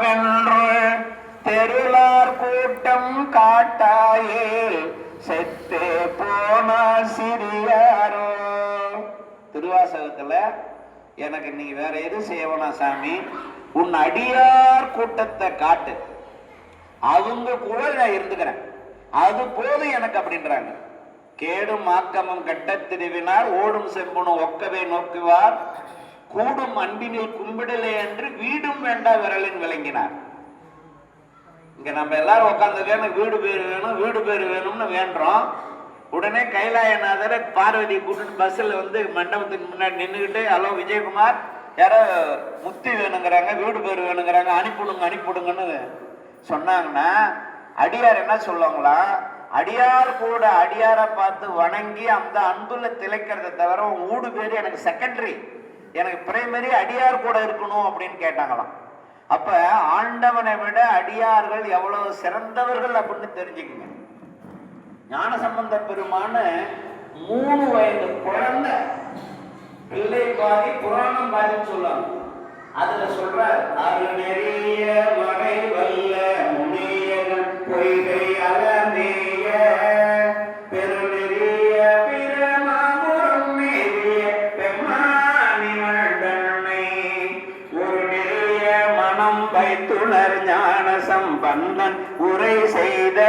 வென்று தெருளார் கூட்டம் காட்டாயில் செத்தே போன சிறியாரோ. திருவாசகத்துல எனக்கு நீங்க வேற எது செய்யவனா சாமி, உன் அடியார் கூட்டத்தை காட்டு, அவங்க கூட நான் இருந்துக்கிறேன், அது போதும் எனக்கு அப்படின்றாங்க. கேடும் ஆக்கமும் கட்ட திருவினார் ஓடும் செம்பனும் ஒக்கவே நோக்குவார் கூடும் அன்பினில் கும்பிடலே என்று வீடும் வேண்டா விரலின் விளங்கினார். இங்க நம்ம எல்லாரும் உட்காந்துக்க எனக்கு வீடு பேரு வேணும் வீடு பேரு வேணும்னு வேண்டுறோம். உடனே கைலாயநாதரை பார்வதி கூப்பிட்டு பஸ்ஸில் வந்து மண்டபத்துக்கு முன்னாடி நின்றுக்கிட்டு, ஹலோ விஜயகுமார், யாரோ முத்தி வேணுங்கிறாங்க, வீடு பேரு வேணுங்கிறாங்க, அனுப்பிடுங்க அனுப்பிடுங்கன்னு சொன்னாங்கன்னா அடியார் என்ன சொல்லுவாங்களா, அடியார் கூட அடியாரை பார்த்து வணங்கி அந்த அன்புல திளைக்கிறத தவிர உன் வீடு பேரு எனக்கு செகண்டரி, எனக்கு பிரைமரி அடியார் கூட இருக்கணும் அப்படின்னு கேட்டாங்களாம். அப்ப ஆண்டவனை விட அடியார்கள் எவ்வளவு சிறந்தவர்கள் அப்படின்னு தெரிஞ்சுக்குங்க. ஞானசம்பந்த பெருமான 3 வயது குழந்தை, பிள்ளை பாதி புராணம் பாதின்னு சொல்லுவாங்க. அதுல சொல்ற அருநெறிய மறை வல்ல முனியர்கள் பொய்கை அலமேய பெருநெறிய பிரமாபுரம் மேறிய பெம்மானிவள் தன்னை ஒரு நெறிய மனம் வைத்துணர் ஞான சம்பந்தன் உரை செய்த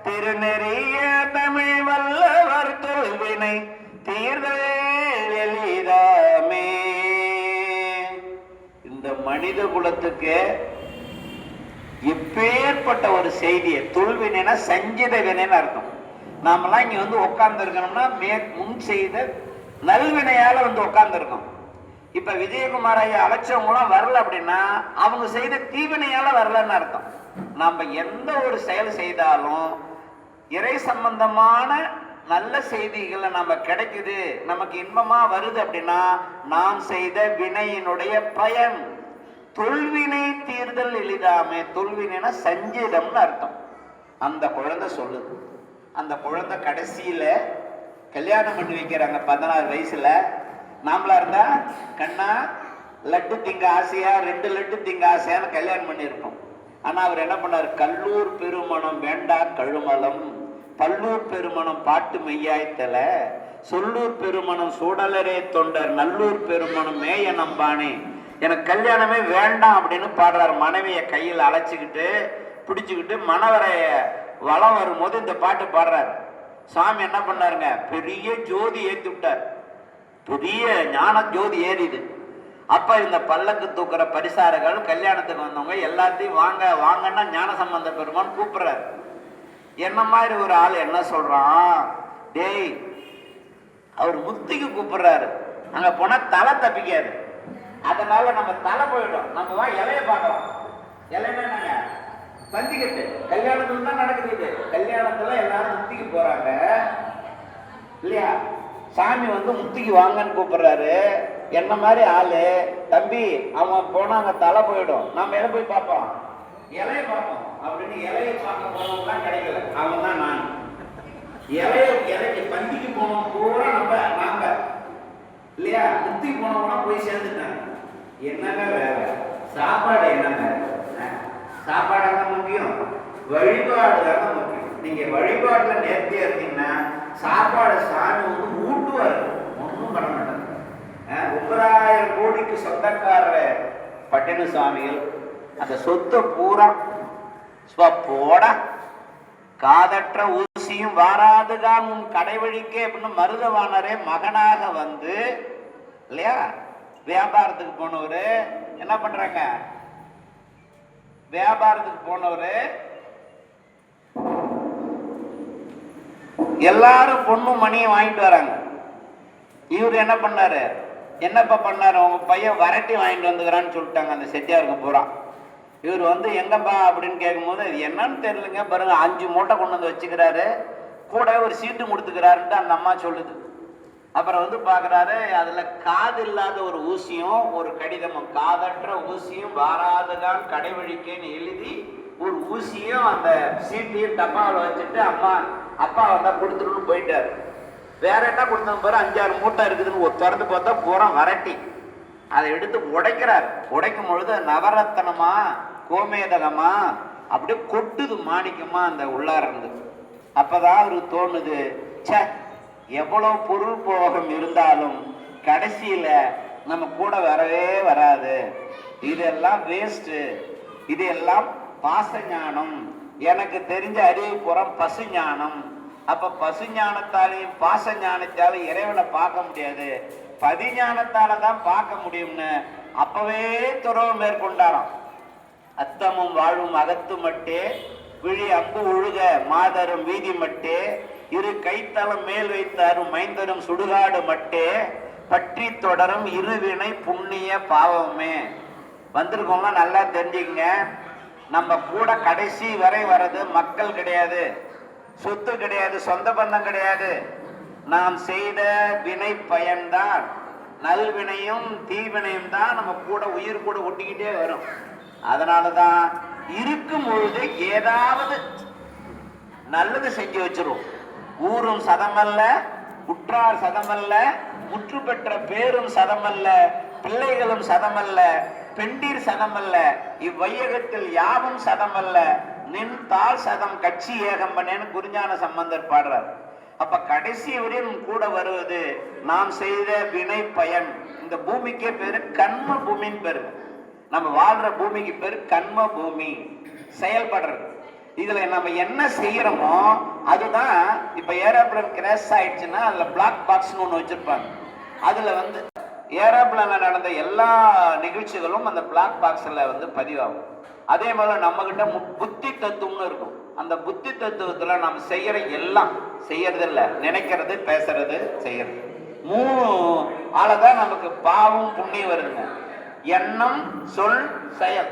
திருநெறிய தமிழ் வல்லவர் தொல்வினை தீர்தல் எளிதாமே. இந்த மனித குலத்துக்கு எப்பேற்பட்ட ஒரு செய்தியை, தொல்வினைனா சஞ்சித வினைன்னு அர்த்தம். நாமெல்லாம் இங்க வந்து உட்கார்ந்து இருக்கணும்னா முன் செய்த நல்வினையால வந்து உட்கார்ந்து இருக்கோம். இப்ப விஜயகுமார் ஐயா அழைச்சவங்களாம் வரல அப்படின்னா அவங்க செய்த தீவினையால வரலன்னு அர்த்தம். நாம எந்த ஒரு செயல் செய்தாலும் இறை சம்பந்தமான நல்ல செய்திகளை நம்ம கிடைக்குது, நமக்கு இன்பமா வருது அப்படின்னா நாம் செய்த வினையினுடைய பயன். தொல்வினை தீர்தல் எளிதாமே, தொல்வினைனா சஞ்சிதம்னு அர்த்தம். அந்த குழந்தை சொல்லுது. அந்த குழந்தை கடைசியில கல்யாணம் பண்ணி வைக்கிறாங்க 16 வயசுல. நாமளா இருந்தா கண்ணா லட்டு திங்க ஆசையா 2 லட்டு திங்க ஆசையான்னு கல்யாணம் பண்ணியிருக்கோம். ஆனா அவர் என்ன பண்ணார், கல்லூர் பெருமணம் வேண்டா கழுமலம், பல்லூர் பெருமணம் பாட்டு மெய்யாய்த்தல, சொல்லூர் பெருமணம் சூடலரே தொண்டர், நல்லூர் பெருமணம் மேய நம்பானே, எனக்கு கல்யாணமே வேண்டாம் அப்படின்னு பாடுறாரு. மனைவியை கையில் அழைச்சிக்கிட்டு பிடிச்சுக்கிட்டு மணவரைய வளம் வரும்போது இந்த பாட்டு பாடுறாரு. சாமி என்ன பண்ணாருங்க, பெரிய ஜோதி ஏற்றி விட்டார், பெரிய ஞான ஜோதி ஏறிது. அப்ப இந்த பல்லக்கு தூக்குற பரிசாரர்கள் கல்யாணத்துக்கு வந்தவங்க எல்லாத்தையும் வாங்க வாங்கன்னா ஞான சம்பந்த பெருமான் கூப்பிடுறாரு. என்ன மாதிரி ஒரு ஆள் என்ன சொல்றான், டேய் அவர் முத்திக்கு கூப்பிடுறாரு, அங்க போனா தலை தப்பிக்காது, அதனால நம்ம தலை போயிடும், நம்ம வா இலைய பார்க்கலாம். இலைன்னா பந்திக்கட்டு கல்யாணத்துல தான் நடக்குது. கல்யாணத்துல எல்லாரும் முத்திக்கு போறாங்க இல்லையா, சாமி வந்து முத்திக்கு வாங்கன்னு கூப்பிடுறாரு. என்ன மாதிரி ஆளு, தம்பி அவன் போனா அங்க தலை போயிடும், நம்ம எதை போய் பார்ப்போம், இலைய பார்ப்போம் அப்படின்னு இலையை பார்க்க போனவங்கலாம் கிடைக்கல. அவன் தான் நான் இலைக்கு பந்திக்கு போனவங்க பூரா நாங்க இல்லையா, முத்திக்கு போனவங்க போய் சேர்ந்துட்டாங்க. என்னங்க வேற சாப்பாடு, என்னங்க சாப்பாடு தானே முக்கியம், வழிபாடு தானே முக்கியம். நீங்க வழிபாட்டுல நேர்த்தியா இருந்தீங்கன்னா சாப்பாடு சாமி வந்து ஊட்டுவாரு, ஒன்றும் பண்ண மாட்டாங்க. 9,000 கோடிக்கு சொந்தக்காரர் பட்டின சுவாமிகள் அந்த சொத்தை பூரா போட காதற்ற ஊசியும் வாராதுதான் உன் கடைவழிக்கே அப்படின்னு மருதவானரே மகனாக வந்து இல்லையா, வியாபாரத்துக்கு போனவரு என்ன பண்றாங்க, வியாபாரத்துக்கு போனவரு எல்லாரும் பொண்ணும் மணியும் வாங்கிட்டு வராங்க. இவரு என்ன பண்ணாரு, என்னப்பா பண்ணாரு, உங்க பையன் வரட்டி வாங்கிட்டு வந்துக்கிறான்னு சொல்லிட்டாங்க அந்த செட்டியாருக்கு பூரா. இவர் வந்து எங்கப்பா அப்படின்னு கேட்கும்போது என்னன்னு தெரியலங்க, பாருங்க 5 மூட்டை கொண்டு வந்து வச்சுக்கிறாரு, கூட ஒரு சீட்டு கொடுத்துக்கிறாருன்ட்டு அந்த அம்மா சொல்லுது. அப்புறம் வந்து பாக்குறாரு, அதுல காது இல்லாத ஒரு ஊசியும் ஒரு கடிதமும், காதற்ற ஊசியும் வாராதுதான் கடைவழிக்கேன்னு எழுதி ஒரு ஊசியும் அந்த சீட்டையும் டப்பாவில் வச்சுட்டு அப்பா வந்தா கொடுத்துருன்னு போயிட்டாரு. வேற என்ன கொடுத்தாங்க பாரு, 5-6 மூட்டை இருக்குதுன்னு திறந்து பார்த்தா பூரா வரட்டி. அதை எடுத்து உடைக்கிறார். உடைக்கும் பொழுது நவரத்தனமா கோமேதகமா அப்படியே கொட்டுது மாணிக்கமா அந்த உள்ளார இருந்து. அப்பதான் அவருக்கு தோணுது, சே எவ்வளவு பொருள் போகம் இருந்தாலும் கடைசியில நம்ம கூட வரவே வராது, இதெல்லாம் வேஸ்ட், இதெல்லாம் பாச ஞானம், எனக்கு தெரிஞ்ச அறிவு புறம் பசு ஞானம். அப்ப பசு ஞானத்தாலையும் பாச ஞானத்தாலையும் இறைவனை பார்க்க முடியாது, பதிஞானத்தால தான் பார்க்க முடியும்னு அப்பவே துறவு மேற்கொண்டாராம். அத்தமும் வாழும் அகத்து மட்டே விழி அம்பு ஒழுக மாதரும் வீதி மட்டே இரு கைத்தளம் மேல் வைத்தாரும் மைந்தரும் சுடுகாடு மட்டே பற்றி தொடரும் இருவினை புண்ணிய பாவமே. வந்திருக்கோங்க, நல்லா தெரிஞ்சுக்கங்க. நம்ம கூட கடைசி வரை வர்றது மக்கள் கிடையாது, சொத்து கிடையாது, சொந்த பந்தம் கிடையாது. நாம் செய்த வினை பயன்தான், நல்வினையும் தீவினையும் தான் நம்ம கூட உயிர் கூட ஒட்டிக்கிட்டே வரும். அதனாலதான் இருக்கும் பொழுது ஏதாவது நல்லது செஞ்சு வச்சிரும். ஊரும் சதமல்ல, உற்றார் சதமல்ல, முற்று பெற்ற பேரும் சதமல்ல, பிள்ளைகளும் சதமல்ல, பெண்டீர் சதமல்ல, இவ்வையகத்தில் யாவும் சதமல்ல, நின் தாள் சதம் கட்சி ஏகம் பண்ணேன்னு குறிஞான சம்பந்தர் பாடுறார். அப்ப கடைசி வரையும் கூட வருவது நாம் செய்த வினை பயன். இந்த பூமிக்கே பேரு கண்ம பூமின்னு பேரு. நம்ம வாழ்ற பூமிக்கு பேரு கண்ம பூமி, செயல்படுறது. இதுல நம்ம என்ன செய்யறோமோ அதுதான். இப்ப ஏரோப்ளேன் கிராஷ் ஆயிடுச்சுன்னா அதுல பிளாக் பாக்ஸ்னு ஒண்ணு வச்சிருப்பாங்க. அதுல வந்து ஏரோப்ளேன்ல நடந்த எல்லா நிகழ்ச்சிகளும் அந்த பிளாக் பாக்ஸ்ல வந்து பதிவாகும். அதே மாதிரி நம்ம கிட்ட புத்தி தத்துவம்னு இருக்கும். அந்த புத்தி தத்துவத்துல நம்ம செய்யற எல்லாம் செய்யறது இல்ல, நினைக்கிறது, பேசுறது, செய்யறது, 3 ஆளதான் நமக்கு பாவம் புண்ணியம் வருதுங்க. எண்ணம், சொல், செயல்.